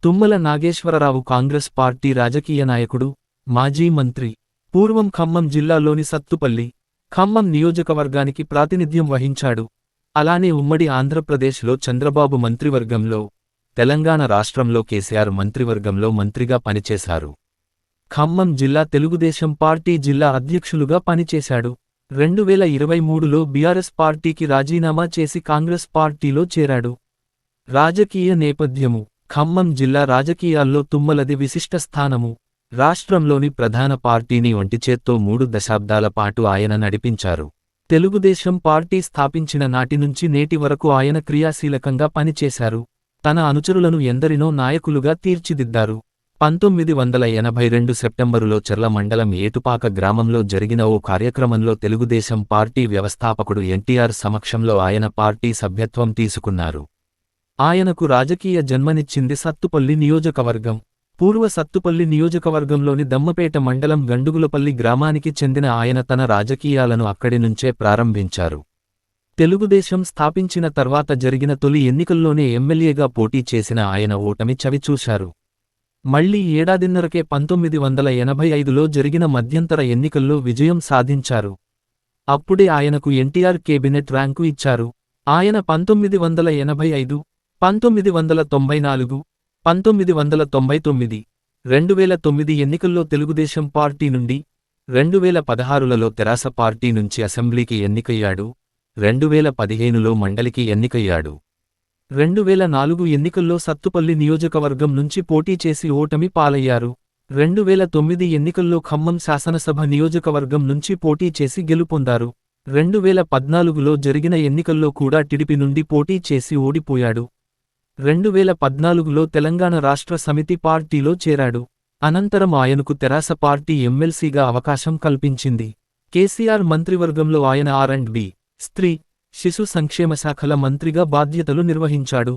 Tummala Nageswararao Congress party రాజకీయ నాయకుడు, మాజీ మంత్రి. పూర్వం ఖమ్మం జిల్లాలోని సత్తుపల్లి, ఖమ్మం నియోజకవర్గానికి ప్రాతినిధ్యం వహించాడు. అలానే ఉమ్మడి ఆంధ్రప్రదేశ్లో చంద్రబాబు మంత్రివర్గంలో, తెలంగాణ రాష్ట్రంలో కేసీఆర్ మంత్రివర్గంలో మంత్రిగా పనిచేశారు. ఖమ్మం జిల్లా తెలుగుదేశం పార్టీ జిల్లా అధ్యక్షులుగా పనిచేశాడు. 2023లో బీఆర్ఎస్ పార్టీకి రాజీనామా చేసి కాంగ్రెస్ పార్టీలో చేరాడు. రాజకీయ నేపథ్యము: ఖమ్మం జిల్లా రాజకీయాల్లో తుమ్మలది విశిష్ట స్థానము. రాష్ట్రంలోని ప్రధాన పార్టీని ఒంటిచేత్తో 3 దశాబ్దాల పాటు ఆయన నడిపించారు. తెలుగుదేశం పార్టీ స్థాపించిన నాటి నుంచి నేటి వరకు ఆయన క్రియాశీలకంగా పనిచేశారు. తన అనుచరులను ఎందరినో నాయకులుగా తీర్చిదిద్దారు. 1982 సెప్టెంబరులో చెర్ల మండలం ఏటుపాక గ్రామంలో జరిగిన ఓ కార్యక్రమంలో తెలుగుదేశం పార్టీ వ్యవస్థాపకుడు ఎన్టీఆర్ సమక్షంలో ఆయన పార్టీ సభ్యత్వం తీసుకున్నారు. ఆయనకు రాజకీయ జన్మనిచ్చింది సత్తుపల్లి నియోజకవర్గం. పూర్వ సత్తుపల్లి నియోజకవర్గంలోని దమ్మపేట మండలం గండుగులపల్లి గ్రామానికి చెందిన ఆయన తన రాజకీయాలను అక్కడి నుంచే ప్రారంభించారు. తెలుగుదేశం స్థాపించిన తర్వాత జరిగిన తొలి ఎన్నికల్లోనే ఎమ్మెల్యేగా పోటీ చేసిన ఆయన ఓటమి చవిచూశారు. మళ్లీ ఏడాదిన్నరకే 1985లో జరిగిన మధ్యంతర ఎన్నికల్లో విజయం సాధించారు. అప్పుడే ఆయనకు ఎన్టీఆర్ కేబినెట్ ర్యాంకు ఇచ్చారు. ఆయన 1985, 1994, 1999, 2009 ఎన్నికల్లో తెలుగుదేశం పార్టీ నుండి, 2016లలో తెరాస పార్టీ నుంచి అసెంబ్లీకి ఎన్నికయ్యాడు. 2015లో మండలికి ఎన్నికయ్యాడు. 2004 ఎన్నికల్లో సత్తుపల్లి నియోజకవర్గం నుంచి పోటీ చేసి ఓటమి పాలయ్యారు. 2009 ఎన్నికల్లో ఖమ్మం శాసనసభ నియోజకవర్గం నుంచి పోటీ చేసి గెలుపొందారు. 2014లో జరిగిన ఎన్నికల్లో కూడా టీడీపీ నుండి పోటీ చేసి ఓడిపోయాడు. 2014లో తెలంగాణ రాష్ట్ర సమితి పార్టీలో చేరాడు. అనంతరం ఆయనకు తెరాస పార్టీ ఎమ్మెల్సీగా అవకాశం కల్పించింది. కేసీఆర్ మంత్రివర్గంలో ఆయన ఆర్&బి, స్త్రీ, శిశు సంక్షేమ శాఖల మంత్రిగా బాధ్యతలు నిర్వహించాడు.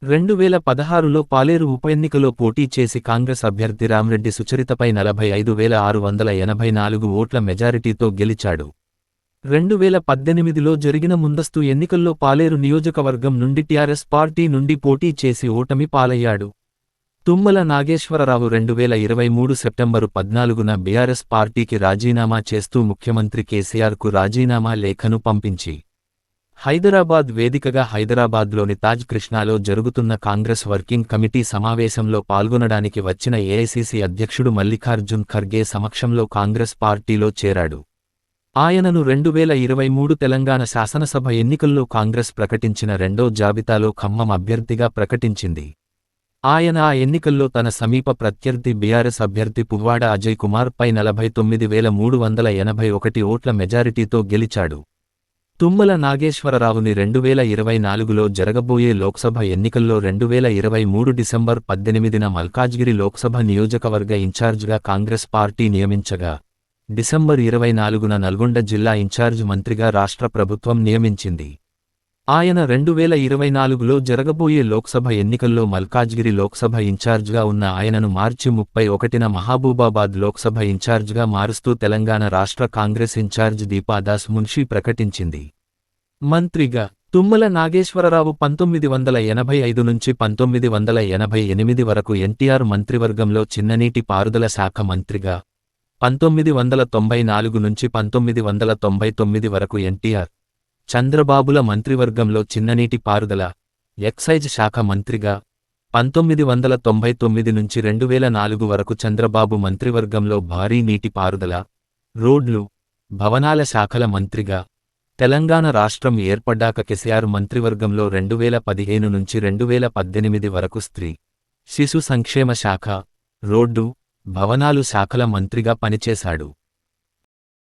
2016లో పాలేరు ఉప ఎన్నికలో పోటీ చేసి కాంగ్రెస్ అభ్యర్థి రామ్రెడ్డి సుచరితపై 45,684 ఓట్ల మెజారిటీతో గెలిచాడు. 2018లో జరిగిన ముందస్తు ఎన్నికల్లో పాలేరు నియోజకవర్గం నుండి టీఆర్ఎస్ పార్టీ నుండి పోటీ చేసి ఓటమి పాలయ్యాడు. తుమ్మల నాగేశ్వరరావు 2023 సెప్టెంబరు 14న బీఆర్ఎస్ పార్టీకి రాజీనామా చేస్తూ ముఖ్యమంత్రి కేసీఆర్కు రాజీనామా లేఖను పంపించి, హైదరాబాద్ వేదికగా హైదరాబాద్లోని తాజ్ కృష్ణాలో జరుగుతున్న కాంగ్రెస్ వర్కింగ్ కమిటీ సమావేశంలో పాల్గొనడానికి వచ్చిన ఏఐసీసీ అధ్యక్షుడు మల్లికార్జున్ ఖర్గే సమక్షంలో కాంగ్రెస్ పార్టీలో చేరాడు. ఆయనను 2023 తెలంగాణ శాసనసభ ఎన్నికల్లో కాంగ్రెస్ ప్రకటించిన రెండో జాబితాలో ఖమ్మం అభ్యర్థిగా ప్రకటించింది. ఆయన ఆ ఎన్నికల్లో తన సమీప ప్రత్యర్థి బీఆర్ఎస్ అభ్యర్థి పువ్వాడ అజయ్ కుమార్ పై 49,381 ఓట్ల మెజారిటీతో గెలిచాడు. తుమ్మల నాగేశ్వరరావుని 2024లో జరగబోయే లోక్సభ ఎన్నికల్లో 2023 డిసెంబర్ 18న మల్కాజ్గిరి లోక్సభ నియోజకవర్గ ఇన్ఛార్జిగా కాంగ్రెస్ పార్టీ నియమించగా, డిసెంబర్ 24న నల్గొండ జిల్లా ఇన్ఛార్జ్ మంత్రిగా రాష్ట్ర ప్రభుత్వం నియమించింది. ఆయన 2024లో జరగబోయే లోక్సభ ఎన్నికల్లో మల్కాజ్గిరి లోక్సభ ఇన్ఛార్జ్గా ఉన్న ఆయనను మార్చి 31న మహబూబాబాద్ లోక్సభ ఇన్ఛార్జ్గా మారుస్తూ తెలంగాణ రాష్ట్ర కాంగ్రెస్ ఇన్ఛార్జ్ దీపాదాస్ మున్షి ప్రకటించింది. మంత్రిగా తుమ్మల నాగేశ్వరరావు 1985 నుంచి 1988 వరకు ఎన్టీఆర్ మంత్రివర్గంలో చిన్ననీటి పారుదల శాఖ మంత్రిగా, 1994 నుంచి 1999 వరకు ఎన్టీఆర్, చంద్రబాబుల మంత్రివర్గంలో చిన్ననీటి పారుదల, ఎక్సైజ్ శాఖ మంత్రిగా, 1999 నుంచి 2004 వరకు చంద్రబాబు మంత్రివర్గంలో భారీ నీటి పారుదల, రోడ్లు, భవనాల శాఖల మంత్రిగా, తెలంగాణ రాష్ట్రం ఏర్పడ్డాక కేసీఆర్ మంత్రివర్గంలో 2015 నుంచి 2018 వరకు స్త్రీ, శిశు సంక్షేమ శాఖ, రోడ్డు, భవనాలు శాఖల మంత్రిగా పనిచేశాడు.